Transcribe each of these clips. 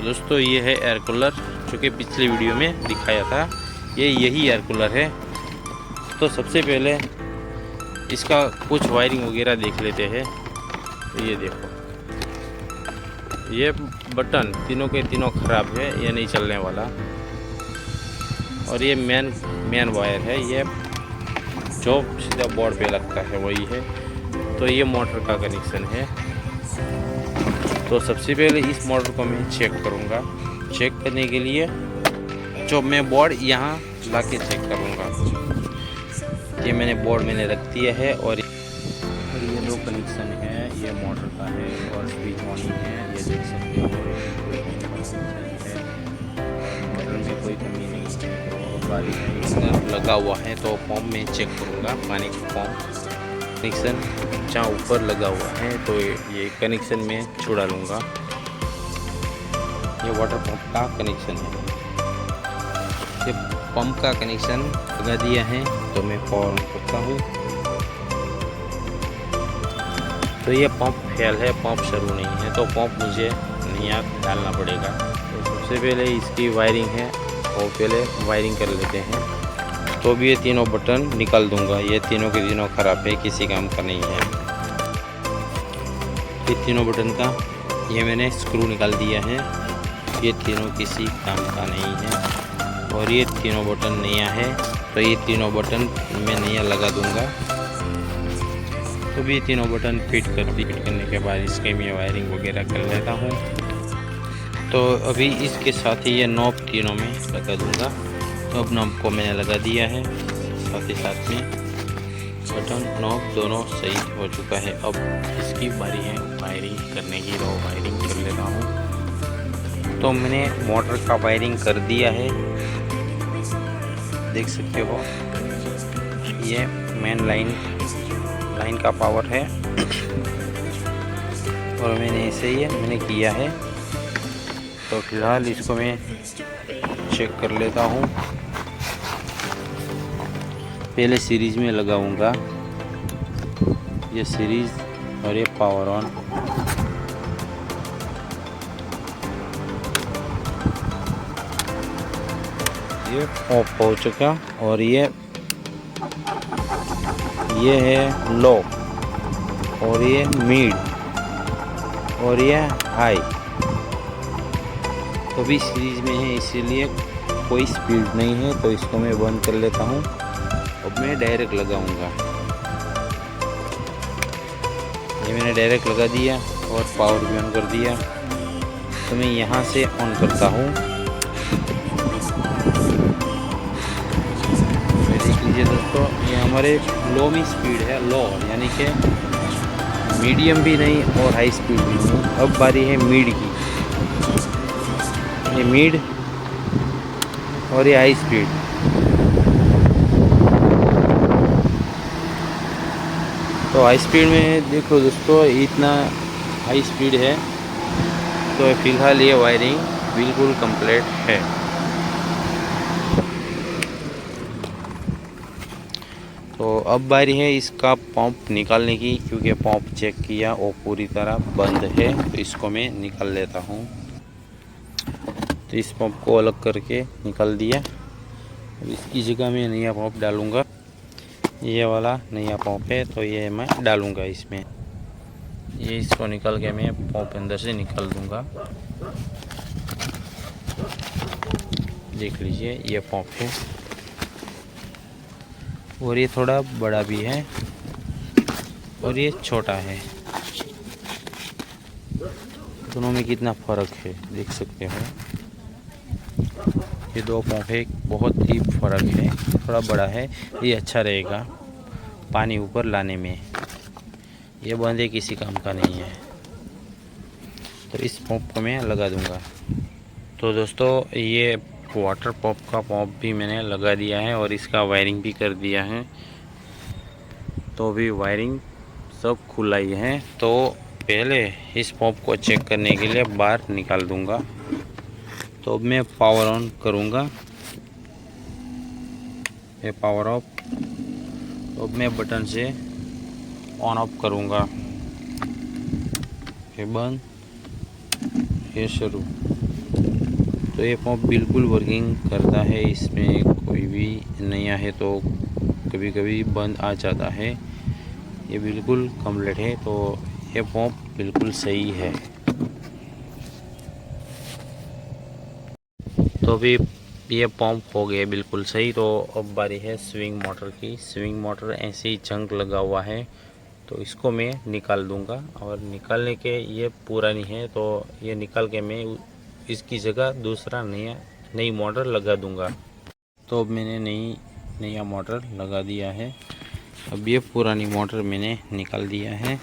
दोस्तों ये है एयर कूलर जो कि पिछली वीडियो में दिखाया था। ये यही एयर कूलर है। तो सबसे पहले इसका कुछ वायरिंग वगैरह देख लेते हैं। तो ये देखो, ये बटन तीनों के तीनों ख़राब है, ये नहीं चलने वाला। और ये मेन वायर है, ये जो सीधा बोर्ड पे लगता है वही है। तो ये मोटर का कनेक्शन है। तो सबसे पहले इस मोटर को मैं चेक करूँगा। चेक करने के लिए जो मैं बोर्ड यहाँ ला के चेक करूँगा। ये मैंने बोर्ड रख दिया है। और ये दो कनेक्शन है, ये मोटर का है और स्विच ऑन है। ये देख सकते हो, मोटर में कोई कमी नहीं है। तो बारिश लगा हुआ है तो पंप में चेक करूँगा। पानी का पंप कनेक्शन जहाँ ऊपर लगा हुआ है तो ये कनेक्शन में छुड़ा लूँगा। ये वाटर पंप का कनेक्शन है। ये पंप का कनेक्शन लगा दिया है तो मैं पावर ऑन करता हूँ। तो ये पंप फेल है, पंप शुरू नहीं है, तो पंप मुझे नया डालना पड़ेगा। तो सबसे पहले इसकी वायरिंग है और पहले वायरिंग कर लेते हैं। तो भी ये तीनों बटन निकाल दूंगा। ये तीनों के तीनों ख़राब है, किसी काम का नहीं है। ये तीनों बटन का ये मैंने स्क्रू निकाल दिया है। ये तीनों किसी काम का नहीं है। और ये तीनों बटन नया है, तो ये तीनों बटन मैं नया लगा दूंगा। तो भी तीनों बटन फिट करने के बाद इसके मैं वायरिंग वगैरह कर लेता हूँ। तो अभी इसके साथ ही ये नॉब तीनों में लगा दूंगा। तो अब नॉब को मैंने लगा दिया है, साथ ही साथ में बटन नॉब दोनों सही हो चुका है। अब इसकी बारी है वायरिंग करने की, तो वायरिंग कर लेता हूँ। तो मैंने मोटर का वायरिंग कर दिया है, देख सकते हो। ये मेन लाइन का पावर है और मैंने ऐसे ही मैंने किया है। तो फिलहाल इसको मैं चेक कर लेता हूँ। पहले सीरीज में लगाऊंगा, ये सीरीज और ये पावर ऑन। ये ऑफ हो चुका। और ये है लो और ये मिड और ये हाई। तो भी सीरीज में है, इसीलिए कोई स्पीड नहीं है। तो इसको मैं बंद कर लेता हूँ। अब मैं डायरेक्ट लगाऊंगा। ये मैंने डायरेक्ट लगा दिया और पावर भी ऑन कर दिया। तो मैं यहाँ से ऑन करता हूँ। देख लीजिए दोस्तों, ये हमारे लो में स्पीड है, लो यानी कि मीडियम भी नहीं और हाई स्पीड भी नहीं। अब बारी है मिड की। ये मिड और ये हाई स्पीड। तो हाई स्पीड में देखो दोस्तों, इतना हाई स्पीड है। तो फिलहाल ये वायरिंग बिल्कुल कंप्लीट है। तो अब बारी है इसका पंप निकालने की, क्योंकि पंप चेक किया वो पूरी तरह बंद है। तो इसको मैं निकाल लेता हूँ। तो इस पंप को अलग करके निकाल दिया। अब इसकी जगह में नया पंप डालूँगा। ये वाला नया पंप है, तो ये मैं डालूँगा इसमें। ये इसको निकाल के मैं पंप अंदर से निकाल दूँगा। देख लीजिए, ये पंप है और ये थोड़ा बड़ा भी है और ये छोटा है। दोनों में कितना फ़र्क है देख सकते हो। ये दो पंप है, बहुत ही फ़र्क है। थोड़ा बड़ा है, ये अच्छा रहेगा पानी ऊपर लाने में। ये बंदे किसी काम का नहीं है। तो इस पंप को मैं लगा दूंगा। तो दोस्तों, ये वाटर पंप का पंप भी मैंने लगा दिया है और इसका वायरिंग भी कर दिया है। तो भी वायरिंग सब खुला ही है। तो पहले इस पंप को चेक करने के लिए बाहर निकाल दूंगा। तो अब मैं पावर ऑन करूंगा। ये पावर ऑफ। तो अब मैं बटन से ऑन ऑफ करूंगा। ये बंद, ये शुरू। तो ये पंप बिल्कुल वर्किंग करता है, इसमें कोई भी नया है तो कभी कभी बंद आ जाता है। ये बिल्कुल कंप्लीट है, तो ये पंप बिल्कुल सही है। तो अभी ये पंप हो गया बिल्कुल सही। तो अब बारी है स्विंग मोटर की। स्विंग मोटर ऐसे ही जंग लगा हुआ है, तो इसको मैं निकाल दूंगा। और निकालने के ये पुरानी है, तो ये निकाल के मैं इसकी जगह दूसरा नई मोटर लगा दूंगा। तो अब मैंने नया मोटर लगा दिया है। अब ये पुरानी मोटर मैंने निकाल दिया है,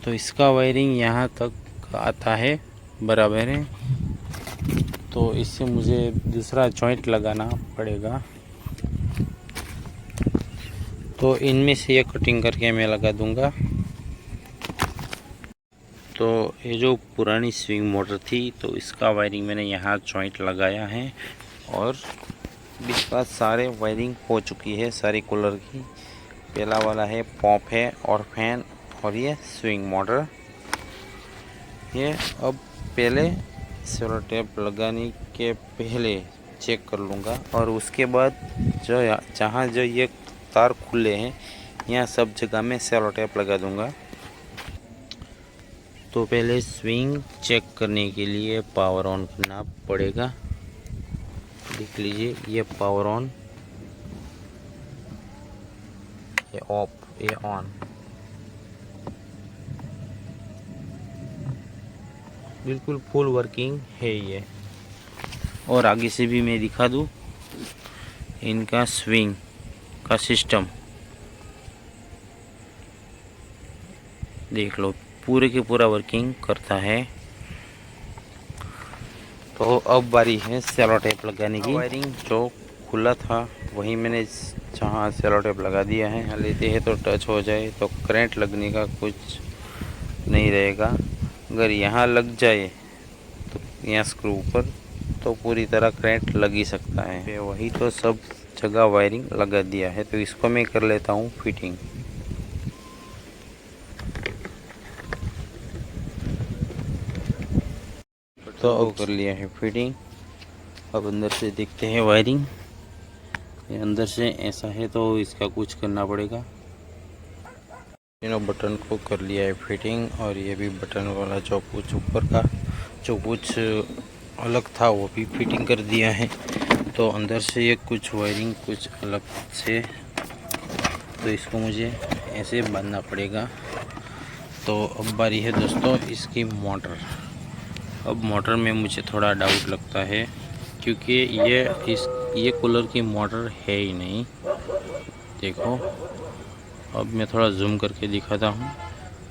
तो इसका वायरिंग यहाँ तक आता है, बराबर है। तो इससे मुझे दूसरा जॉइंट लगाना पड़ेगा, तो इनमें से ये कटिंग करके मैं लगा दूंगा। तो ये जो पुरानी स्विंग मोटर थी, तो इसका वायरिंग मैंने यहाँ जॉइंट लगाया है, और इसका सारे वायरिंग हो चुकी है सारी कूलर की। पहला वाला है पंप है और फैन, और ये स्विंग मोटर। ये अब पहले सेलो टेप लगाने के पहले चेक कर लूँगा, और उसके बाद जहाँ जो ये तार खुले हैं यहाँ सब जगह में सेलो टेप लगा दूँगा। तो पहले स्विंग चेक करने के लिए पावर ऑन करना पड़ेगा। देख लीजिए, ये पावर ऑन, ये ऑफ, ये ऑन। बिल्कुल फुल वर्किंग है ये। और आगे से भी मैं दिखा दूँ इनका स्विंग का सिस्टम, देख लो पूरे के पूरा वर्किंग करता है। तो अब बारी है सेलो टेप लगाने की। वायरिंग जो खुला था वही मैंने जहाँ सेलो टेप लगा दिया है। यहाँ लेते हैं तो टच हो जाए तो करंट लगने का कुछ नहीं रहेगा। अगर यहाँ लग जाए तो यहाँ स्क्रू पर, तो पूरी तरह करंट लग ही सकता है। वही तो सब जगह वायरिंग लगा दिया है, तो इसको मैं कर लेता हूँ फिटिंग। तो अब कर लिया है फिटिंग। अब अंदर से देखते हैं वायरिंग। ये अंदर से ऐसा है, तो इसका कुछ करना पड़ेगा। तीनों बटन को कर लिया है फिटिंग, और ये भी बटन वाला जो कुछ ऊपर का जो कुछ अलग था वो भी फिटिंग कर दिया है। तो अंदर से ये कुछ वायरिंग कुछ अलग से, तो इसको मुझे ऐसे बांधना पड़ेगा। तो अब बारी है दोस्तों इसकी मोटर। अब मोटर में मुझे थोड़ा डाउट लगता है, क्योंकि ये कूलर की मोटर है ही नहीं। देखो, अब मैं थोड़ा जूम करके दिखाता हूँ।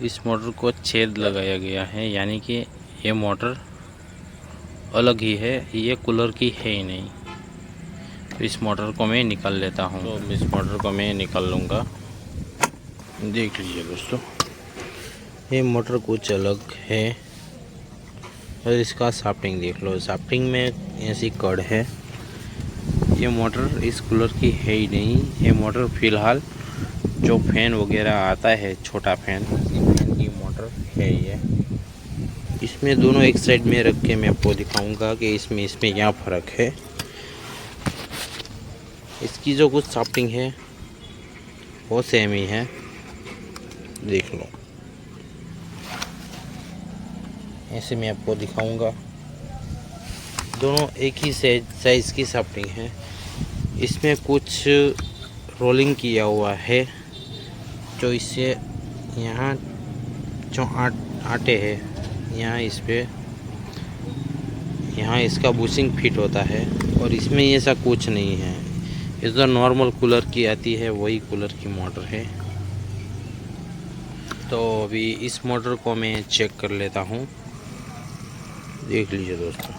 इस मोटर को छेद लगाया गया है, यानी कि ये मोटर अलग ही है, ये कूलर की है ही नहीं। तो इस मोटर को मैं निकाल लेता हूँ। तो इस मोटर को मैं निकाल लूँगा। देख लीजिए दोस्तों, ये मोटर कुछ अलग है। और इसका शाफ्टिंग देख लो, शाफ्टिंग में ऐसी कड़ है। ये मोटर इस कूलर की है ही नहीं। ये मोटर फ़िलहाल जो फैन वगैरह आता है, छोटा फैन, फैन की मोटर है ये। इसमें दोनों एक साइड में रख के मैं आपको दिखाऊंगा कि इसमें क्या फ़र्क है। इसकी जो कुछ शाफ्टिंग है वो सेम ही है, देख लो। ऐसे मैं आपको दिखाऊंगा, दोनों एक ही साइज़ की शाफ्टिंग है। इसमें कुछ रोलिंग किया हुआ है, जो इससे यहाँ जो आटे हैं यहाँ इस पे यहाँ इसका बुशिंग फिट होता है। और इसमें ऐसा कुछ नहीं है। ये जो नॉर्मल कूलर की आती है वही कूलर की मोटर है। तो अभी इस मोटर को मैं चेक कर लेता हूँ। देख लीजिए दोस्तों,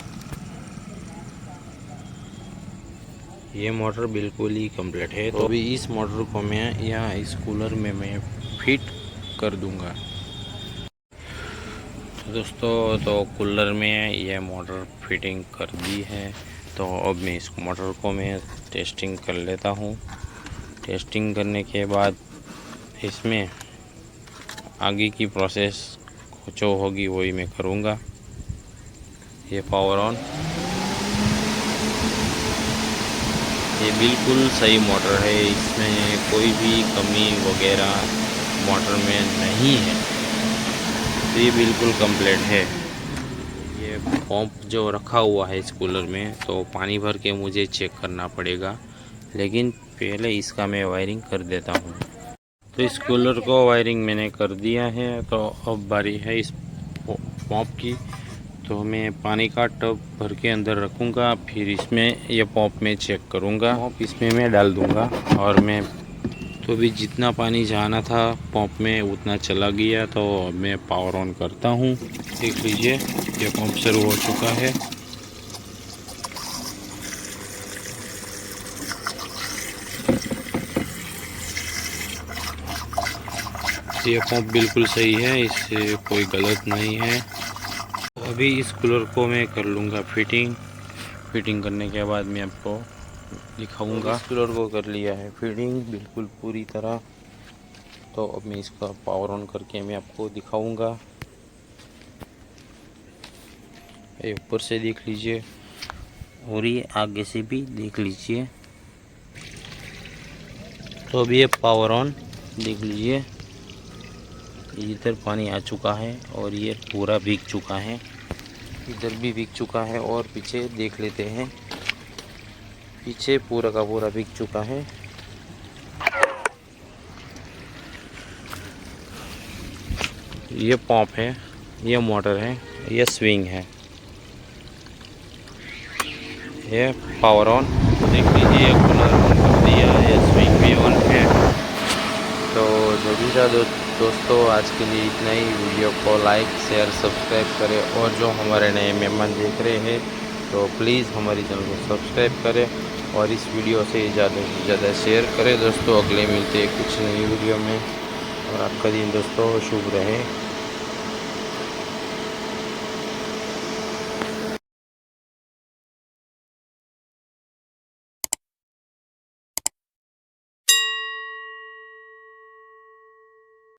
ये मोटर बिल्कुल ही कंप्लीट है। तो अभी इस मोटर को मैं यहाँ इस कूलर में मैं फिट कर दूंगा। तो दोस्तों, तो कूलर में ये मोटर फिटिंग कर दी है। तो अब मैं इस मोटर को मैं टेस्टिंग कर लेता हूँ। टेस्टिंग करने के बाद इसमें आगे की प्रोसेस जो होगी वही मैं करूँगा। ये पावर ऑन, ये बिल्कुल सही मोटर है, इसमें कोई भी कमी वगैरह मोटर में नहीं है, तो ये बिल्कुल कंप्लीट है। ये पंप जो रखा हुआ है इस कूलर में, तो पानी भर के मुझे चेक करना पड़ेगा, लेकिन पहले इसका मैं वायरिंग कर देता हूँ। तो इस कूलर को वायरिंग मैंने कर दिया है, तो अब बारी है इस पंप की। तो मैं पानी का टब भर के अंदर रखूँगा, फिर इसमें ये पंप में चेक करूँगा, पंप इसमें मैं डाल दूँगा, और मैं तो भी जितना पानी जाना था पंप में उतना चला गया। तो मैं पावर ऑन करता हूँ। देख लीजिए ये पंप शुरू हो चुका है। ये पंप बिल्कुल सही है, इससे कोई गलत नहीं है। अभी इस कूलर को मैं कर लूँगा फिटिंग करने के बाद मैं आपको दिखाऊंगा। इस कूलर को कर लिया है फिटिंग बिल्कुल पूरी तरह। तो अब मैं इसका पावर ऑन करके मैं आपको दिखाऊंगा। ये ऊपर से देख लीजिए और ये आगे से भी देख लीजिए। तो अब ये पावर ऑन देख लीजिए, इधर पानी आ चुका है और ये पूरा भीग चुका है, इधर भी भीग चुका है, और पीछे देख लेते हैं, पीछे पूरा का पूरा भीग चुका है। ये पंप है, ये मोटर है, ये स्विंग है, ये पावर ऑन देख लीजिए, कूलर ऑन कर दिया है, स्विंग भी ऑन है। तो जो भी था दोस्तों आज के लिए इतना ही। वीडियो को लाइक शेयर सब्सक्राइब करें, और जो हमारे नए मेहमान देख रहे हैं तो प्लीज़ हमारी चैनल को सब्सक्राइब करें, और इस वीडियो से ज़्यादा से ज़्यादा शेयर करें दोस्तों। अगले मिलते हैं कुछ नई वीडियो में, और आपका दिन दोस्तों शुभ रहे।